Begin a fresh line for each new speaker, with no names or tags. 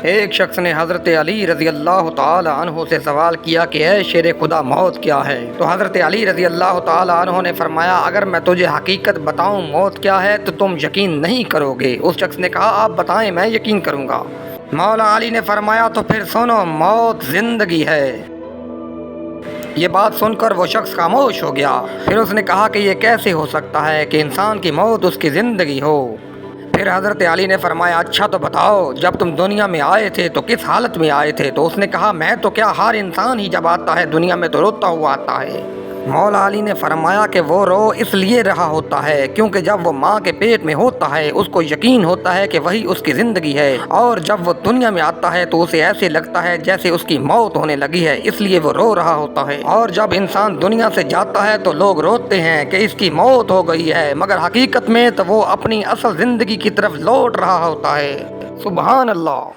ایک شخص نے حضرت علی رضی اللہ تعالی عنہ سے سوال کیا کہ اے شیر خدا موت کیا ہے؟ تو حضرت علی رضی اللہ تعالی عنہ نے فرمایا اگر میں تجھے حقیقت بتاؤں موت کیا ہے تو تم یقین نہیں کرو گے۔ اس شخص نے کہا آپ بتائیں میں یقین کروں گا۔ مولا علی نے فرمایا تو پھر سنو موت زندگی ہے۔ یہ بات سن کر وہ شخص خاموش ہو گیا۔ پھر اس نے کہا کہ یہ کیسے ہو سکتا ہے کہ انسان کی موت اس کی زندگی ہو؟ پھر حضرت علی نے فرمایا اچھا تو بتاؤ جب تم دنیا میں آئے تھے تو کس حالت میں آئے تھے؟ تو اس نے کہا میں تو کیا ہر انسان ہی جب آتا ہے دنیا میں تو روتا ہوا آتا ہے۔ مولا علی نے فرمایا کہ وہ رو اس لیے رہا ہوتا ہے کیونکہ جب وہ ماں کے پیٹ میں ہوتا ہے اس کو یقین ہوتا ہے کہ وہی اس کی زندگی ہے، اور جب وہ دنیا میں آتا ہے تو اسے ایسے لگتا ہے جیسے اس کی موت ہونے لگی ہے، اس لیے وہ رو رہا ہوتا ہے۔ اور جب انسان دنیا سے جاتا ہے تو لوگ روتے ہیں کہ اس کی موت ہو گئی ہے، مگر حقیقت میں تو وہ اپنی اصل زندگی کی طرف لوٹ رہا ہوتا ہے۔ سبحان اللہ۔